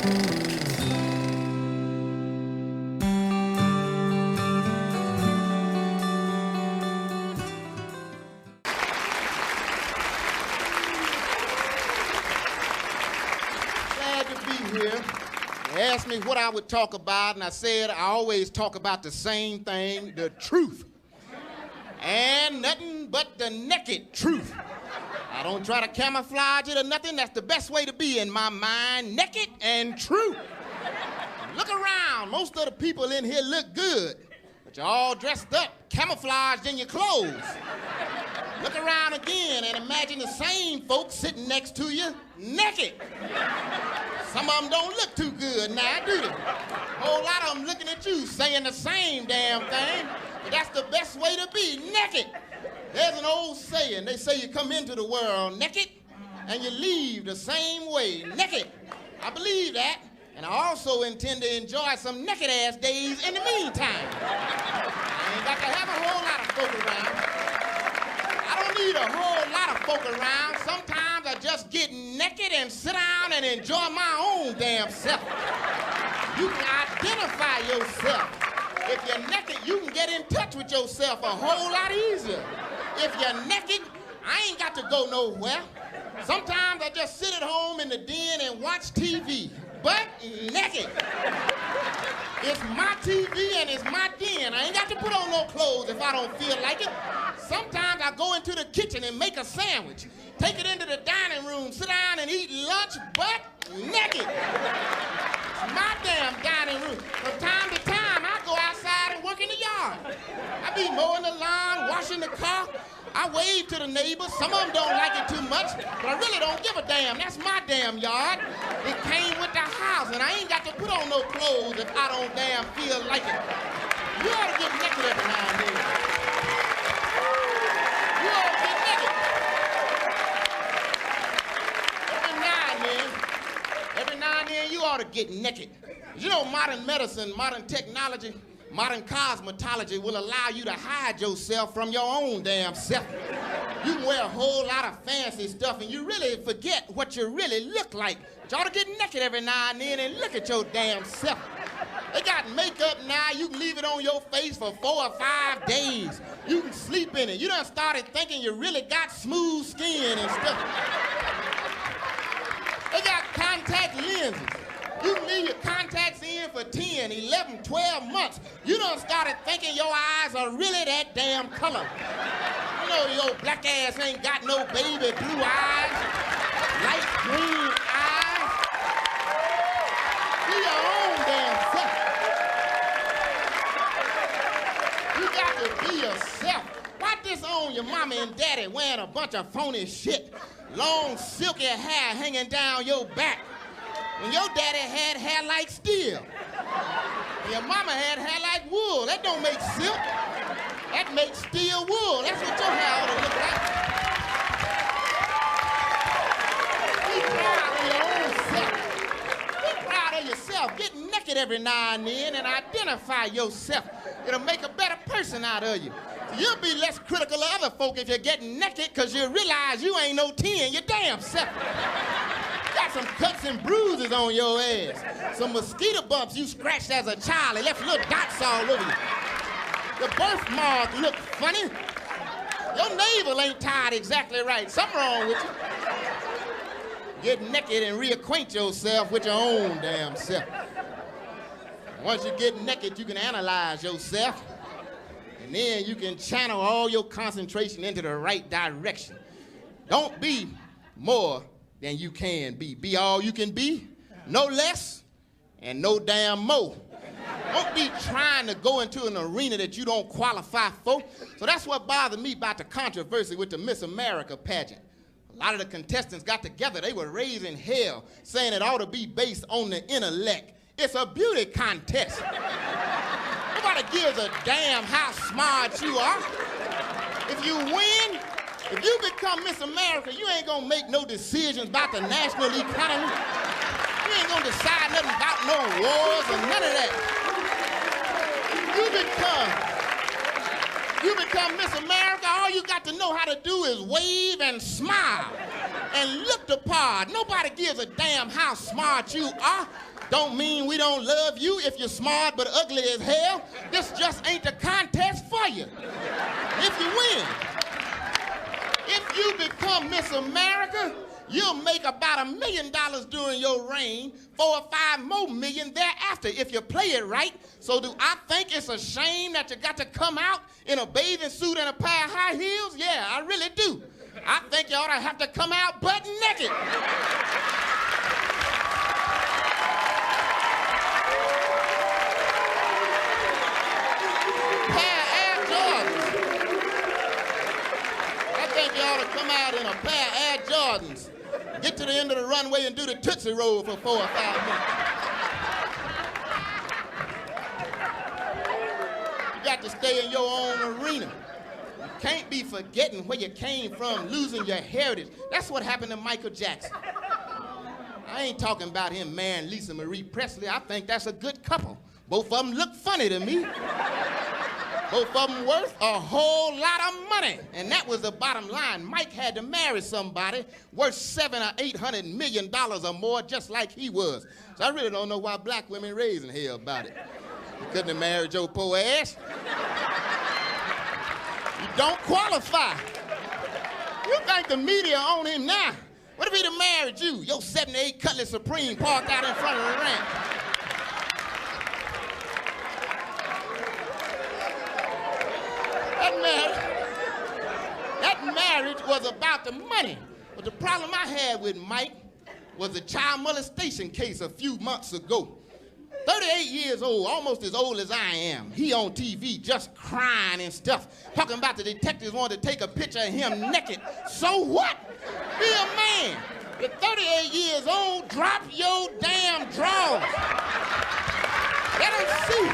Glad to be here. They asked me what I would talk about, and I said I always talk about the same thing, the truth. And nothing but the naked truth. I don't try to camouflage it or nothing. That's the best way to be in my mind, naked and true. Look around. Most of the people in here look good, but you're all dressed up, camouflaged in your clothes. Look around again and imagine the same folks sitting next to you, naked. Some of them don't look too good now, do they? A whole lot of them looking at you saying the same damn thing. But that's the best way to be, naked. There's an old saying. They say you come into the world naked and you leave the same way, naked. I believe that. And I also intend to enjoy some naked-ass days in the meantime. I ain't got to have a whole lot of folk around. I don't need a whole lot of folk around. Sometimes I just get naked and sit down and enjoy my own damn self. You can identify yourself. If you're naked, you can get in touch with yourself a whole lot easier. If you're naked, I ain't got to go nowhere. Sometimes I just sit at home in the den and watch TV, but naked. It's my TV and it's my den. I ain't got to put on no clothes if I don't feel like it. Sometimes I go into the kitchen and make a sandwich, take it into the dining room, sit down and eat lunch, but naked. It's my damn dining room. From time to time, I go outside and work in the yard. I be mowing the lawn, washing the car. I wave to the neighbors. Some of them don't like it too much, but I really don't give a damn. That's my damn yard. It came with the house, and I ain't got to put on no clothes if I don't damn feel like it. You ought to get naked every now and then. You ought to get naked. Every now and then, you ought to get naked. You know, modern medicine, modern technology, modern cosmetology will allow you to hide yourself from your own damn self. You can wear a whole lot of fancy stuff and you really forget what you really look like. But you ought to get naked every now and then and look at your damn self. They got makeup now, you can leave it on your face for 4 or 5 days. You can sleep in it. You done started thinking you really got smooth skin and stuff. They got contact lenses. You can leave your contacts in for 10, 11, 12 months. You done started thinking your eyes are really that damn color. You know your black ass ain't got no baby blue eyes, light green eyes. Be your own damn self. You got to be yourself. Why disown your mama and daddy wearing a bunch of phony shit? Long silky hair hanging down your back. When your daddy had hair like steel. And your mama had hair like wool. That don't make silk. That makes steel wool. That's what your hair ought to look like. Be proud of your own self. Be proud of yourself. Get naked every now and then and identify yourself. It'll make a better person out of you. You'll be less critical of other folk if you're getting naked because you realize you ain't no 10, your damn self. Got some cuts and bruises on your ass. Some mosquito bumps you scratched as a child. They left little dots all over you. Your birthmark look funny. Your navel ain't tied exactly right. Something wrong with you. Get naked and reacquaint yourself with your own damn self. Once you get naked, you can analyze yourself. And then you can channel all your concentration into the right direction. Don't be more than you can be. Be all you can be, no less, and no damn more. Don't be trying to go into an arena that you don't qualify for. So that's what bothered me about the controversy with the Miss America pageant. A lot of the contestants got together. They were raising hell, saying it ought to be based on the intellect. It's a beauty contest. Nobody gives a damn how smart you are. If you win, if you become Miss America, you ain't gonna make no decisions about the national economy. You ain't gonna decide nothing about no wars or none of that. You become Miss America, all you got to know how to do is wave and smile. and look the part. Nobody gives a damn how smart you are. Don't mean we don't love you if you're smart but ugly as hell. This just ain't the contest for you. If you win. If you become Miss America, you'll make about $1 million during your reign, 4 or 5 more million thereafter if you play it right. So do I think it's a shame that you got to come out in a bathing suit and a pair of high heels? Yeah, I really do. I think you ought to have to come out butt naked. Pair of Air Jordans. I think you ought to come out in a pair of Air Jordans. Get to the end of the runway and do the Tootsie Roll for 4 or 5 minutes. You got to stay in your own arena. You can't be forgetting where you came from, losing your heritage. That's what happened to Michael Jackson. I ain't talking about him marrying Lisa Marie Presley. I think that's a good couple. Both of them look funny to me. Both of them worth a whole lot of money. And that was the bottom line. Mike had to marry somebody worth $700 or $800 million or more, just like he was. So I really don't know why black women raising hell about it. You couldn't have married your poor ass. You don't qualify. You think the media on him now? What if he'd have married you? Your 78 Cutlass Supreme parked out in front of the ramp. That marriage was about the money. But the problem I had with Mike was a child molestation case a few months ago. 38 years old, almost as old as I am. He on TV just crying and stuff, talking about the detectives wanted to take a picture of him naked. So what? Be a man. You're 38 years old, drop your damn drawers. Let him see.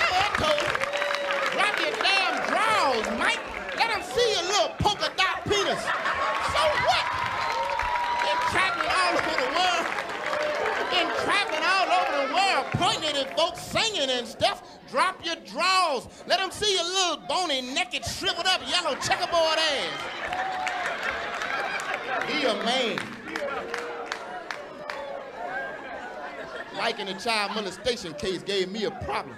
I told him, drop your damn drawers, Mike. Let him see a little polka dot penis. So what? You're traveling all over the world. Been traveling all over the world, pointing at folks, singing and stuff. Drop your drawers. Let them see your little bony, naked, shriveled up, yellow checkerboard ass. Be a man. Mike in the child molestation case gave me a problem.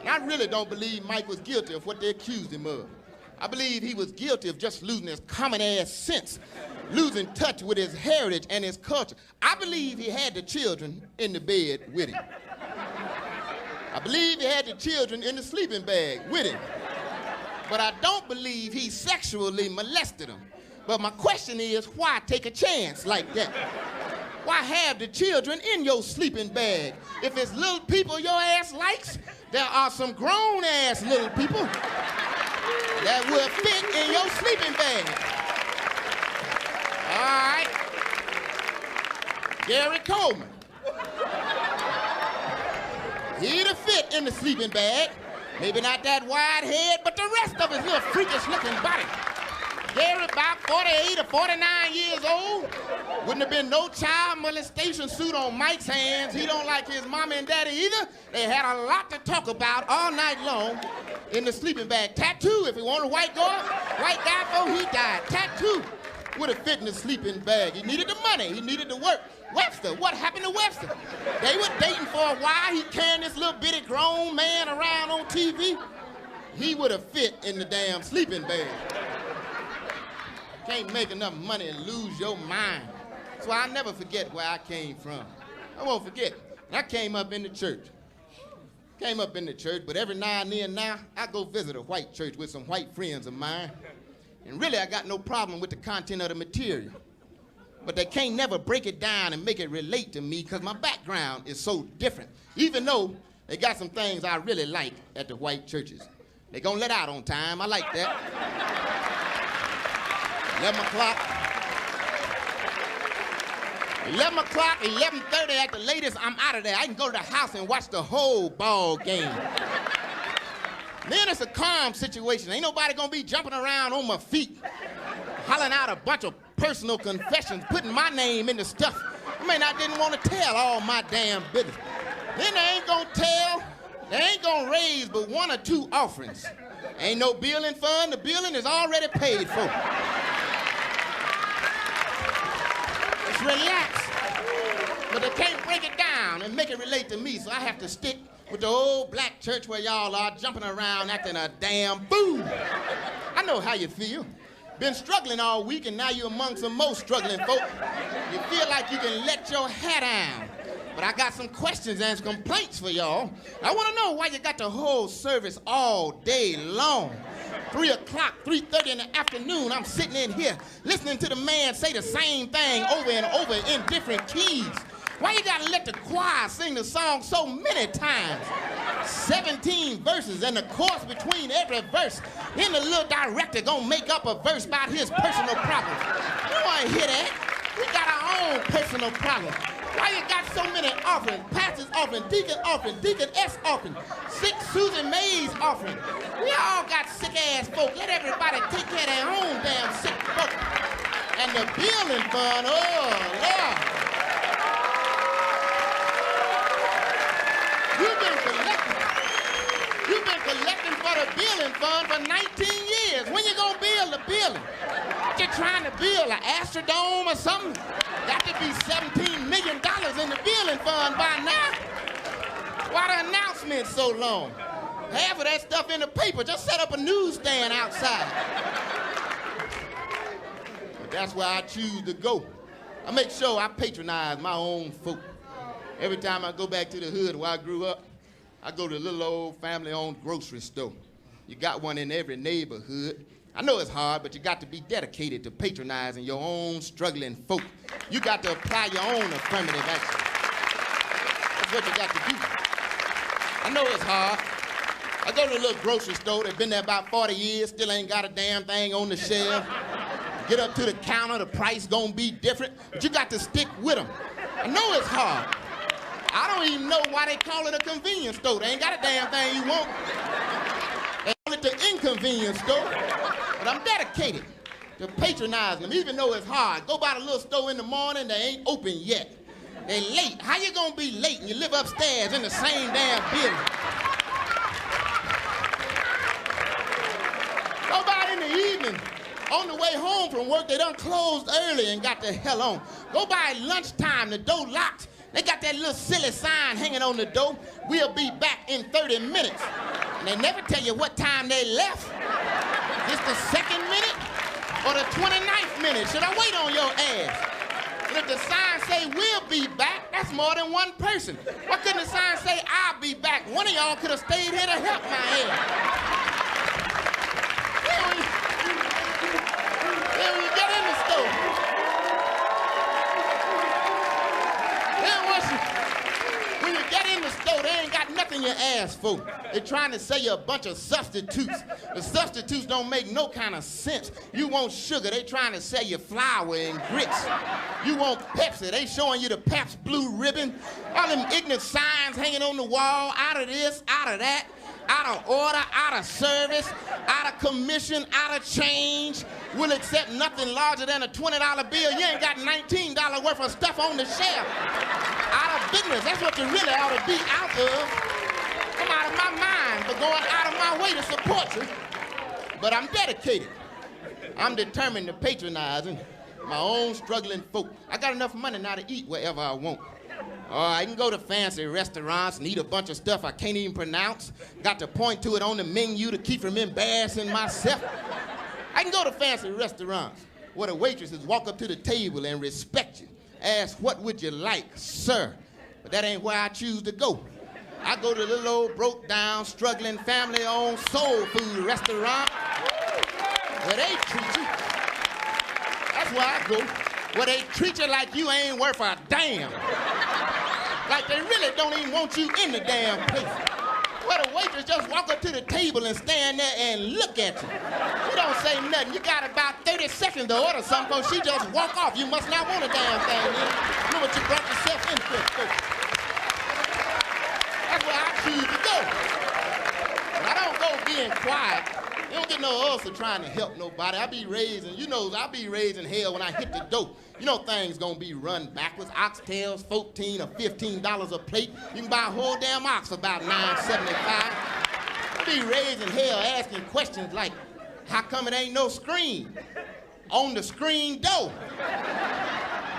And I really don't believe Mike was guilty of what they accused him of. I believe he was guilty of just losing his common-ass sense, losing touch with his heritage and his culture. I believe he had the children in the bed with him. I believe he had the children in the sleeping bag with him. But I don't believe he sexually molested them. But my question is, why take a chance like that? Why have the children in your sleeping bag? If it's little people your ass likes, there are some grown-ass little people that will fit in your sleeping bag. All right. Gary Coleman. He'd have fit in the sleeping bag. Maybe not that wide head, but the rest of his little freakish-looking body. Gary, about 48 or 49 years old, wouldn't have been no child molestation suit on Mike's hands. He don't like his mama and daddy either. They had a lot to talk about all night long in the sleeping bag. Tattoo, if he wanted a white guy before he died. Tattoo would have fit in the sleeping bag. He needed the money. He needed the work. Webster, what happened to Webster? They were dating for a while. He carrying this little bitty grown man around on TV. He would have fit in the damn sleeping bag. Can't make enough money and lose your mind. So I'll never forget where I came from. I won't forget. I came up in the church. But every now and then I go visit a white church with some white friends of mine. And really, I got no problem with the content of the material. But they can't never break it down and make it relate to me because my background is so different. Even though they got some things I really like at the white churches. They gonna let out on time. I like that. 11 o'clock, 11:30 at the latest, I'm out of there. I can go to the house and watch the whole ball game. Then it's a calm situation. Ain't nobody gonna be jumping around on my feet, hollering out a bunch of personal confessions, putting my name in the stuff. I mean, I didn't want to tell all my damn business. Then they ain't gonna tell, they ain't gonna raise but 1 or 2 offerings. Ain't no billing fund, the billing is already paid for. relax. But they can't break it down and make it relate to me, so I have to stick with the old black church where y'all are jumping around acting a damn fool. I know how you feel. Been struggling all week and now you're among some more struggling folk. You feel like you can let your hair down. But I got some questions and some complaints for y'all. I want to know why you got the whole service all day long. 3 o'clock, 3:30 in the afternoon, I'm sitting in here listening to the man say the same thing over and over in different keys. Why you gotta let the choir sing the song so many times? 17 verses and the chorus between every verse. Then the little director gonna make up a verse about his personal problems. You wanna hear that? We got our own personal problems. Why you got so many offerings? Pastor's offering, deaconess offering, sick Susan May's offering. We all got sick-ass folk. Let everybody take care of their own damn sick folk. And the building fund, oh, Lord. You've been collecting for the building fund for 19 years. When you gonna build the building? What you trying to build, an Astrodome or something? Got to be $17 million in the building fund by now. Why the announcement so long? Half of that stuff in the paper. Just set up a newsstand outside. But that's where I choose to go. I make sure I patronize my own folk. Every time I go back to the hood where I grew up, I go to a little old family-owned grocery store. You got one in every neighborhood. I know it's hard, but you got to be dedicated to patronizing your own struggling folk. You got to apply your own affirmative action. That's what you got to do. I know it's hard. I go to a little grocery store that's been there about 40 years, still ain't got a damn thing on the shelf. Get up to the counter, the price gonna be different, but you got to stick with them. I know it's hard. I don't even know why they call it a convenience store. They ain't got a damn thing you want. They call it the inconvenience store. But I'm dedicated to patronizing them, even though it's hard. Go by the little store in the morning, they ain't open yet. They late. How you gonna be late and you live upstairs in the same damn building? Go by in the evening. On the way home from work, they done closed early and got the hell on. Go by at lunchtime, the door locked. They got that little silly sign hanging on the door. We'll be back in 30 minutes. And they never tell you what time they left. It's the 2nd minute or the 29th minute. Should I wait on your ass? And if the sign say we'll be back, that's more than one person. Why couldn't the sign say I'll be back? One of y'all could have stayed here to help my ass. Then when you get in the store, when you get in the store, they ain't got nothing you ask for. They're trying to sell you a bunch of substitutes. The substitutes don't make no kind of sense. You want sugar, they trying to sell you flour and grits. You want Pepsi, they showing you the Pabst Blue Ribbon. All them ignorant signs hanging on the wall, out of this, out of that, out of order, out of service, out of commission, out of change. We'll accept nothing larger than a $20 bill. You ain't got $19 worth of stuff on the shelf. Out of business, that's what you really ought to be out of. I'm out of my mind for going out of my way to support you. But I'm dedicated. I'm determined to patronizing my own struggling folk. I got enough money now to eat wherever I want. I can go to fancy restaurants and eat a bunch of stuff I can't even pronounce. Got to point to it on the menu to keep from embarrassing myself. I can go to fancy restaurants where the waitresses walk up to the table and respect you. Ask, what would you like, sir? But that ain't where I choose to go. I go to the little old broke-down, struggling, family-owned soul food restaurant where they treat you. That's where I go, where they treat you like you ain't worth a damn. Like they really don't even want you in the damn place. Where the waitress just walk up to the table and stand there and look at you. She don't say nothing. You got about 30 seconds to order something, so she just walk off. You must not want a damn thing. You know what you brought yourself in for. That's where I choose to go. But I don't go being quiet. You don't get no ulcer trying to help nobody. I be raising hell when I hit the door. You know things gonna be run backwards. Oxtails, $14 or $15 a plate. You can buy a whole damn ox for about $9.75. I be raising hell asking questions like, how come it ain't no screen on the screen door?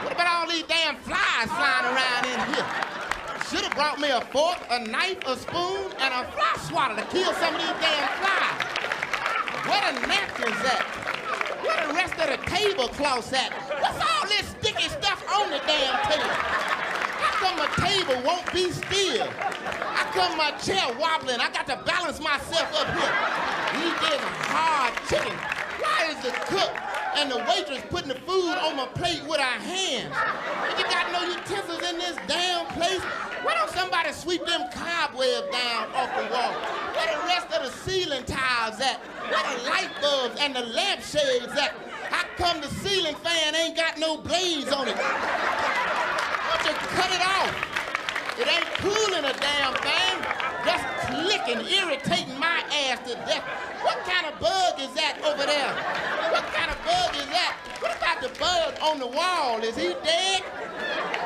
What about all these damn flies flying around in here? Should have brought me a fork, a knife, a spoon, and a fly swatter to kill some of these damn flies. Where the napkins at? Where the rest of the tablecloths at? What's all this sticky stuff on the damn table? How come my table won't be still? How come my chair wobbling? I got to balance myself up here. These days are hard chicken. Why is the cook and the waitress putting the food on my plate with her hands? You got no utensils in this damn place? Why don't somebody sweep them cobwebs down off the wall? Where the rest of the ceiling tiles at? Where the light bulbs and the lampshades at? How come the ceiling fan ain't got no blades on it? Why don't you cut it off? It ain't cooling a damn thing. Just clicking, irritating my ass to death. What kind of bug is that over there? What kind of bug is that? What about the bug on the wall? Is he dead?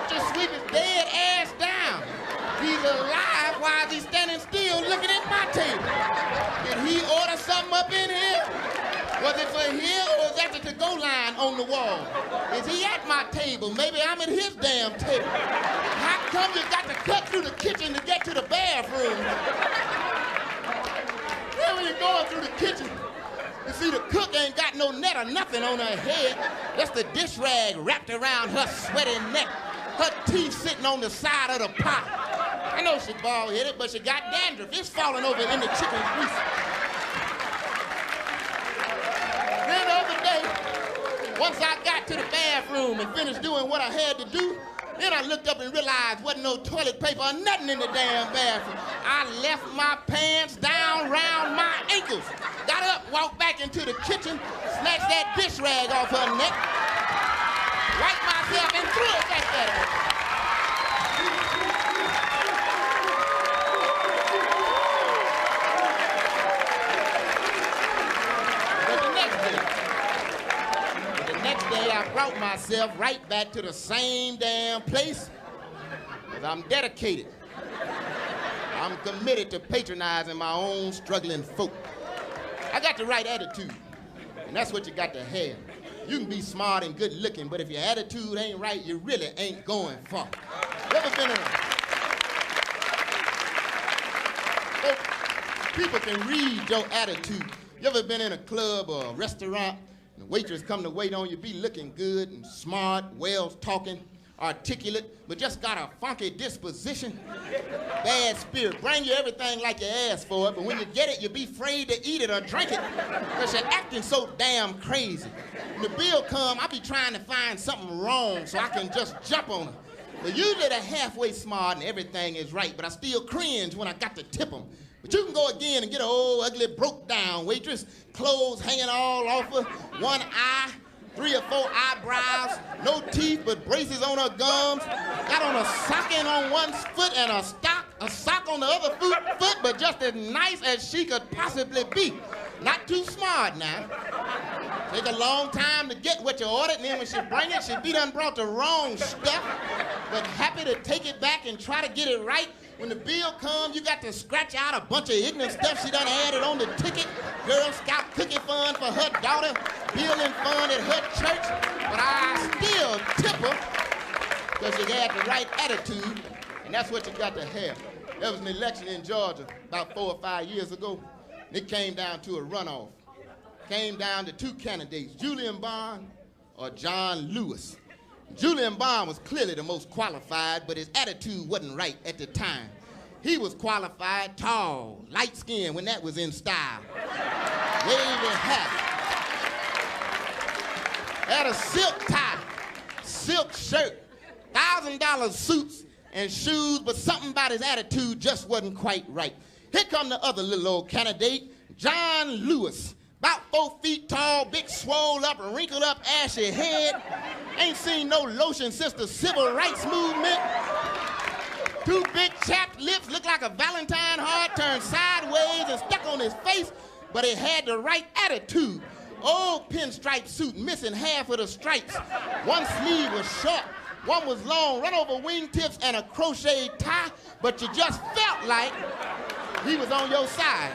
Just sweep his dead ass down. He's alive. Why is he standing still looking at my table? Did he order something up in here? Was it for here or is that the to-go line on the wall? Is he at my table? Maybe I'm at his damn table. How come you got to cut through the kitchen to get to the bathroom? Then when you're going through the kitchen, you see the cook ain't got no net or nothing on her head. That's the dish rag wrapped around her sweaty neck. Her teeth sitting on the side of the pot. I know she's bald-headed, but she got dandruff. It's falling over in the chicken grease. Then the other day, once I got to the bathroom and finished doing what I had to do, then I looked up and realized wasn't no toilet paper or nothing in the damn bathroom. I left my pants down round my ankles. Got up, walked back into the kitchen, snatched that dish rag off her neck, wiped myself and threw it back at her. But the next day I brought myself right back to the same damn place, because I'm dedicated. I'm committed to patronizing my own struggling folk. I got the right attitude, and that's what you got to have. You can be smart and good looking, but if your attitude ain't right, you really ain't going far. You ever been in people can read your attitude. You ever been in a club or a restaurant, and the waitress come to wait on you, be looking good and smart, well talking, articulate, but just got a funky disposition, bad spirit, bring you everything like you asked for it, but when you get it, you be afraid to eat it or drink it because you're acting so damn crazy. When the bill come, I be trying to find something wrong so I can just jump on it. But usually they're halfway smart and everything is right, but I still cringe when I got to tip them. But you can go again and get an old, ugly, broke-down waitress, clothes hanging all off her, one eye, 3 or 4 eyebrows, no teeth but braces on her gums, got on a stocking on one foot and a sock on the other foot, but just as nice as she could possibly be. Not too smart now. Take a long time to get what you ordered, and then when she bring it, she be done brought the wrong stuff, but happy to take it back and try to get it right. When the bill comes, you got to scratch out a bunch of ignorant stuff she done added on the ticket. Girl Scout cookie fund for her daughter, building fund at her church. But I still tip her because she had the right attitude, and that's what you got to have. There was an election in Georgia about 4 or 5 years ago. And it came down to a runoff. Came down to 2 candidates, Julian Bond or John Lewis. Julian Bond was clearly the most qualified, but his attitude wasn't right at the time. He was qualified, tall, light-skinned when that was in style. Wavy hat. Had a silk tie, silk shirt, $1,000 suits and shoes, but something about his attitude just wasn't quite right. Here come the other little old candidate, John Lewis. About 4 feet tall, big swole up, wrinkled up, ashy head. Ain't seen no lotion since the civil rights movement. 2 big chapped lips, look like a Valentine heart turned sideways and stuck on his face, but he had the right attitude. Old pinstripe suit, missing half of the stripes. One sleeve was short, one was long, run over wingtips and a crocheted tie, but you just felt like he was on your side.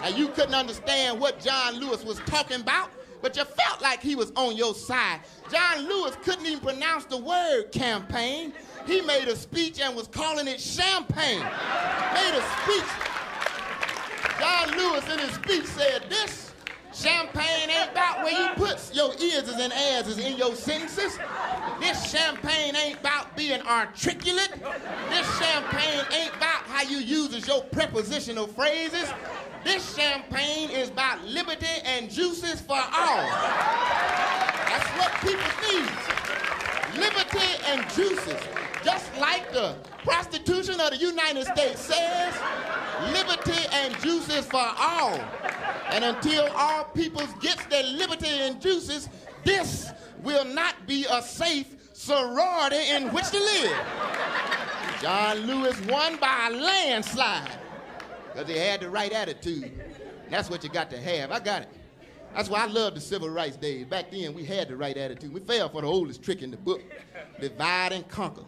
Now, you couldn't understand what John Lewis was talking about, but you felt like he was on your side. John Lewis couldn't even pronounce the word campaign. He made a speech and was calling it champagne. Made a speech. John Lewis in his speech said, this champagne ain't about where you put your ears and asses in your sentences. This champagne ain't about being articulate. This champagne ain't about how you uses your prepositional phrases. This champagne is about liberty and juices for all. That's what people need. Liberty and juices. Just like the Constitution of the United States says, liberty and juices for all. And until all peoples gets their liberty and juices, this will not be a safe sorority in which to live. John Lewis won by a landslide because he had the right attitude. And that's what you got to have. I got it. That's why I love the civil rights days. Back then, we had the right attitude. We fell for the oldest trick in the book, divide and conquer.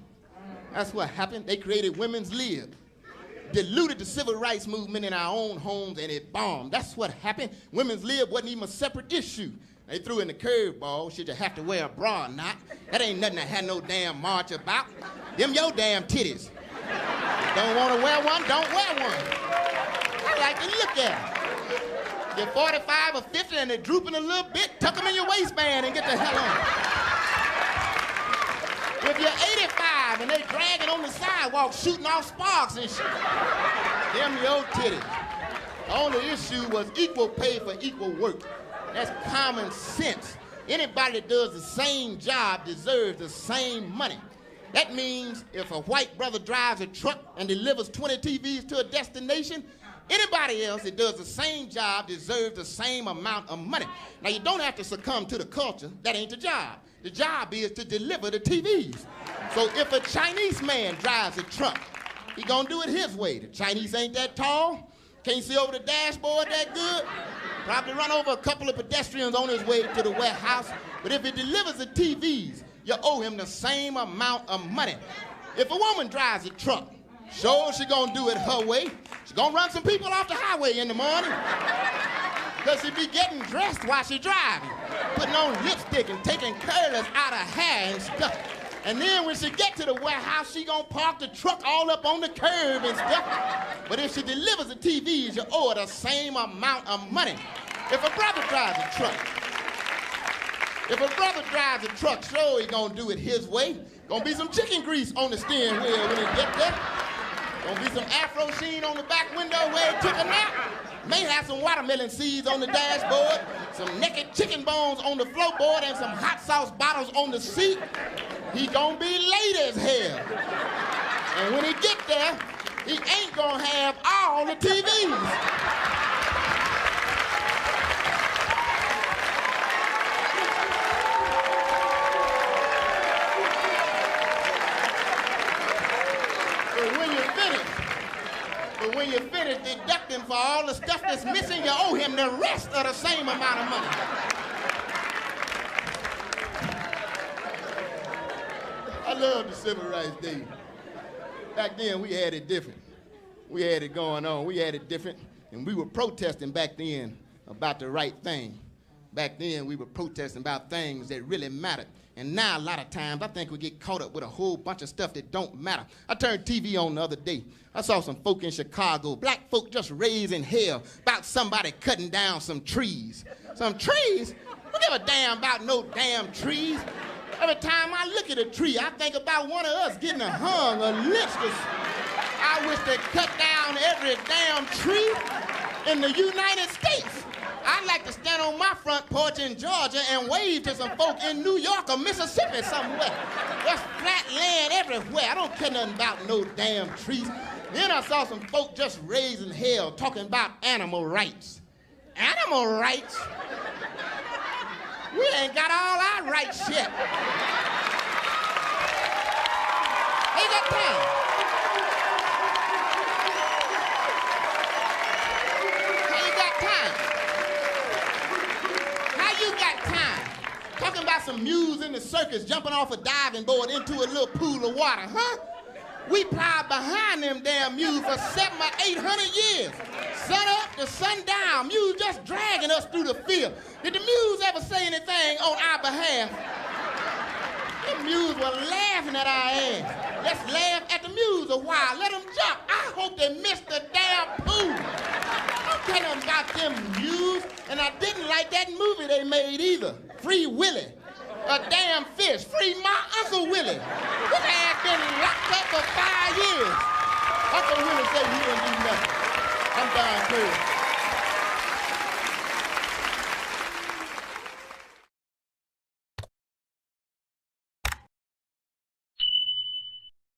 That's what happened. They created women's lib, diluted the civil rights movement in our own homes, and it bombed. That's what happened. Women's lib wasn't even a separate issue. They threw in the curveball, should you have to wear a bra or not? That ain't nothing to have no damn march about. Them your damn titties. Don't want to wear one, don't wear one. I like to look at them. You're 45 or 50 and they're drooping a little bit, tuck them in your waistband and get the hell on. If you're 85 and they dragging on the sidewalk, shooting off sparks and shit, them your titties. The only issue was equal pay for equal work. That's common sense. Anybody that does the same job deserves the same money. That means if a white brother drives a truck and delivers 20 TVs to a destination, anybody else that does the same job deserves the same amount of money. Now, you don't have to succumb to the culture. That ain't the job. The job is to deliver the TVs. So if a Chinese man drives a truck, he gonna do it his way. The Chinese ain't that tall, can't see over the dashboard that good, probably run over a couple of pedestrians on his way to the warehouse. But if he delivers the TVs, you owe him the same amount of money. If a woman drives a truck, sure she gonna do it her way. She gonna run some people off the highway in the morning, because she be getting dressed while she driving, putting on lipstick and taking curlers out of hair and stuff. And then when she get to the warehouse, she gonna park the truck all up on the curb and stuff. But if she delivers the TVs, you owe her the same amount of money. If a brother drives a truck, sure he gonna do it his way. Gonna be some chicken grease on the steering wheel when he get there. Gonna be some Afro sheen on the back window where he took a nap. May have some watermelon seeds on the dashboard, some naked chicken bones on the floorboard, and some hot sauce bottles on the seat. He gonna be late as hell. And when he get there, he ain't gonna have all the TVs. When you finish deducting for all the stuff that's missing, you owe him the rest of the same amount of money. I love the civil rights days. Back then, we had it different. We had it going on. We had it different, and we were protesting back then about the right thing. Back then, we were protesting about things that really mattered. And now, a lot of times, I think we get caught up with a whole bunch of stuff that don't matter. I turned TV on the other day. I saw some folk in Chicago, black folk just raising hell about somebody cutting down some trees. Some trees? Who give a damn about no damn trees? Every time I look at a tree, I think about one of us getting hung or lynched. I wish they cut down every damn tree in the United States. I'd like to stand on my front porch in Georgia and wave to some folk in New York or Mississippi somewhere. There's flat land everywhere. I don't care nothing about no damn trees. Then I saw some folk just raising hell talking about animal rights. Animal rights? We ain't got all our rights yet. Ain't got time. Talking about some mules in the circus jumping off a diving board into a little pool of water, huh? We plowed behind them damn mules for 700 or 800 years. Sun up to sundown, mules just dragging us through the field. Did the mules ever say anything on our behalf? The mules were laughing at our ass. Let's laugh at the mules a while. Let them jump. I hope they missed the damn pool. Don't tell them about them mules. And I didn't like that movie they made either. Free Willy. A damn fish. Free my Uncle Willie. His ass been locked up for 5 years. Uncle Willie said he didn't do nothing. I'm Don Curry.